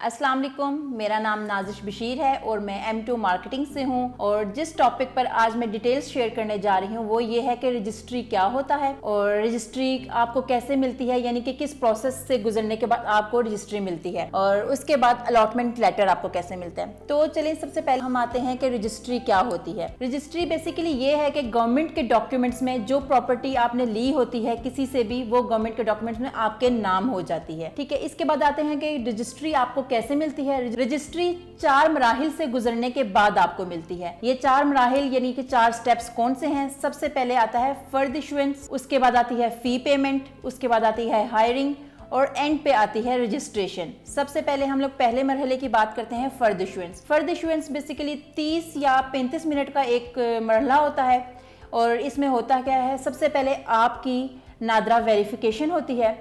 अस्सलाम वालेकुम, मेरा नाम नाजिश बशीर है और मैं M2 मार्केटिंग से हूँ। और जिस टॉपिक पर आज मैं डिटेल्स शेयर करने जा रही हूँ वो ये है कि रजिस्ट्री क्या होता है और रजिस्ट्री आपको कैसे मिलती है, यानी कि किस प्रोसेस से गुजरने के बाद आपको रजिस्ट्री मिलती है और उसके बाद अलॉटमेंट लेटर आपको कैसे मिलता है। तो चलिए सबसे पहले हम आते हैं कि रजिस्ट्री क्या होती है। रजिस्ट्री बेसिकली ये है कि गवर्नमेंट के डॉक्यूमेंट्स में जो प्रॉपर्टी आपने ली होती है किसी से भी, वो गवर्नमेंट के डॉक्यूमेंट्स में आपके नाम हो जाती है। ठीक है, इसके बाद आते हैं कि रजिस्ट्री आपको कैसे मिलती है। रजिस्ट्री 4 मराहिल से गुजरने के बाद आपको मिलती है। ये 4 मराहिल यानी कि 4 स्टेप्स कौन से हैं? सबसे पहले आता है फर्द इशुएंस, उसके बाद आती है फी पेमेंट, उसके बाद आती है हायरिंग और एंड पे आती है रजिस्ट्रेशन। सबसे पहले हम लोग पहले मरहले की बात करते हैं फर्द इशुएंस। फर्द इशुएंस बेसिकली 30 या 35 मिनट का एक मरहला होता है और इसमें होता क्या है, सबसे पहले आपकी नादरा वेरिफिकेशन होती है।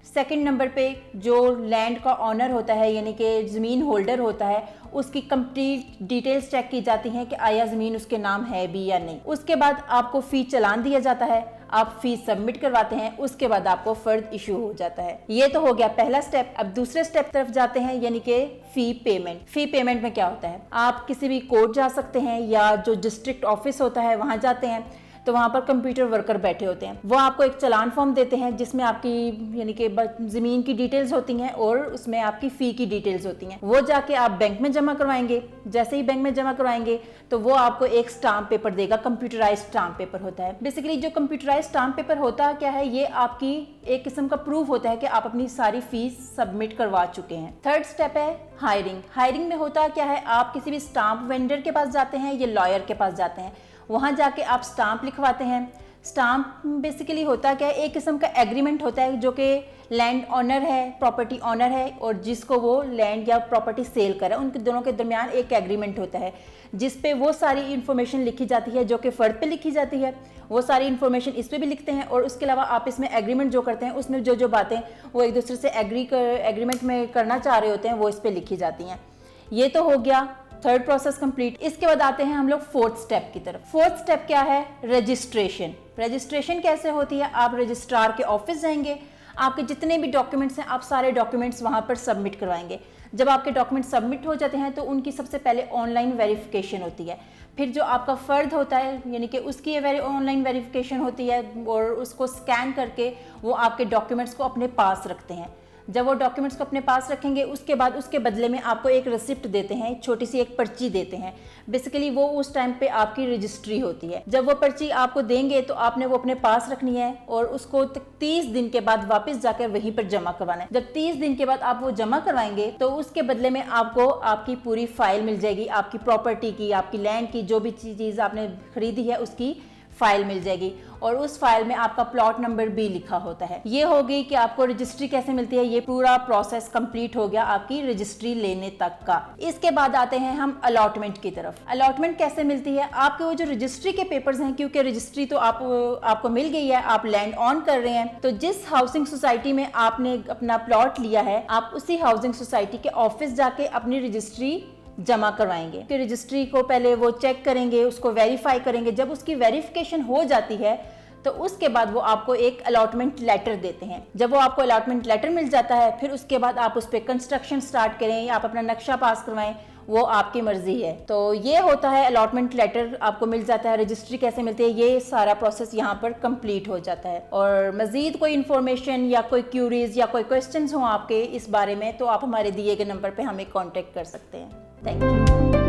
सेकंड नंबर पे जो लैंड का ऑनर होता है यानी कि ज़मीन होल्डर होता है उसकी कंप्लीट डिटेल्स चेक की जाती हैं कि आया ज़मीन उसके नाम है भी या नहीं। उसके बाद आपको फ़ी चालान दिया जाता है, आप फीस सबमिट करवाते हैं, उसके बाद आपको फर्द इशू हो जाता है। ये तो हो गया पहला स्टेप। अब दूसरे स्टेप तरफ जाते हैं यानी कि फी पेमेंट। फी पेमेंट में क्या होता है, आप किसी भी कोर्ट जा सकते हैं या जो डिस्ट्रिक्ट ऑफिस होता है वहाँ जाते हैं तो वहाँ पर कंप्यूटर वर्कर बैठे होते हैं, वो आपको एक चालान फॉर्म देते हैं जिसमें आपकी यानी कि ज़मीन की डिटेल्स होती हैं और उसमें आपकी फ़ी की डिटेल्स होती हैं। वो जाके आप बैंक में जमा करवाएंगे। जैसे ही बैंक में जमा करवाएंगे तो वो आपको एक स्टाम्प पेपर देगा, कंप्यूटराइज स्टाम्प पेपर होता है। बेसिकली जो कंप्यूटराइज स्टाम्प पेपर होता क्या है, ये आपकी एक किस्म का प्रूफ होता है कि आप अपनी सारी फीस सबमिट करवा चुके हैं। थर्ड स्टेप है हायरिंग। हायरिंग में होता क्या है, आप किसी भी स्टाम्प वेंडर के पास जाते हैं या लॉयर के पास जाते हैं, वहाँ जाके आप स्टाम्प लिखवाते हैं। स्टाम्प बेसिकली होता क्या है, एक किस्म का एग्रीमेंट होता है जो कि लैंड ऑनर है, प्रॉपर्टी ऑनर है और जिसको वो लैंड या प्रॉपर्टी सेल कर रहा है, उनके दोनों के दरमियान एक एग्रीमेंट होता है जिस पे वो सारी इन्फॉर्मेशन लिखी जाती है जो कि फर्द पे लिखी जाती है। वो सारी इन्फॉर्मेशन इस पे भी लिखते हैं और उसके अलावा आप इसमें एग्रीमेंट जो करते हैं उसमें जो जो बातें वो एक दूसरे से एग्रीमेंट में करना चाह रहे होते हैं वो इस पे लिखी जाती हैं। ये तो हो गया थर्ड प्रोसेस कंप्लीट। इसके बाद आते हैं हम लोग फोर्थ स्टेप की तरफ। फोर्थ स्टेप क्या है, रजिस्ट्रेशन। रजिस्ट्रेशन कैसे होती है, आप रजिस्ट्रार के ऑफिस जाएंगे, आपके जितने भी डॉक्यूमेंट्स हैं आप सारे डॉक्यूमेंट्स वहां पर सबमिट करवाएंगे। जब आपके डॉक्यूमेंट सबमिट हो जाते हैं तो उनकी सबसे पहले ऑनलाइन वेरिफिकेशन होती है। फिर जो आपका फर्द होता है यानी कि उसकी ऑनलाइन वेरिफिकेशन होती है और उसको स्कैन करके वो आपके डॉक्यूमेंट्स को अपने पास रखते हैं। जब वो डॉक्यूमेंट्स को अपने पास रखेंगे उसके बाद उसके बदले में आपको एक रिसिप्ट देते हैं, छोटी सी एक पर्ची देते हैं। बेसिकली वो उस टाइम पे आपकी रजिस्ट्री होती है। जब वो पर्ची आपको देंगे तो आपने वो अपने पास रखनी है और उसको 30 दिन के बाद वापस जाकर वहीं पर जमा करवाना है। जब 30 दिन के बाद आप वो जमा करवाएंगे तो उसके बदले में आपको आपकी पूरी फाइल मिल जाएगी, आपकी प्रॉपर्टी की, आपकी लैंड की, जो भी चीज़ आपने खरीदी है उसकी फाइल मिल जाएगी और उस फाइल में आपका प्लॉट नंबर भी लिखा होता है। ये हो गई कि आपको रजिस्ट्री कैसे मिलती है। ये पूरा प्रोसेस कंप्लीट हो गया आपकी रजिस्ट्री लेने तक का। इसके बाद आते हैं हम अलॉटमेंट की तरफ। अलॉटमेंट कैसे मिलती है, आपके वो जो रजिस्ट्री के पेपर्स हैं, क्योंकि रजिस्ट्री तो आपको मिल गई है, आप लैंड ऑन कर रहे हैं, तो जिस हाउसिंग सोसाइटी में आपने अपना प्लॉट लिया है आप उसी हाउसिंग सोसाइटी के ऑफिस जाके अपनी रजिस्ट्री जमा करवाएंगे। फिर रजिस्ट्री को पहले वो चेक करेंगे, उसको वेरीफाई करेंगे। जब उसकी वेरिफिकेशन हो जाती है तो उसके बाद वो आपको एक अलॉटमेंट लेटर देते हैं। जब वो आपको अलॉटमेंट लेटर मिल जाता है फिर उसके बाद आप उस पर कंस्ट्रक्शन स्टार्ट करें या आप अपना नक्शा पास करवाएं, वो आपकी मर्जी है। तो ये होता है अलॉटमेंट लेटर आपको मिल जाता है। रजिस्ट्री कैसे मिलती है, ये सारा प्रोसेस यहाँ पर कंप्लीट हो जाता है। और मजीद कोई इन्फॉर्मेशन या कोई क्यूरीज या कोई क्वेश्चंस हो आपके इस बारे में तो आप हमारे दिए गए नंबर पे हमें कांटेक्ट कर सकते हैं। Thank you.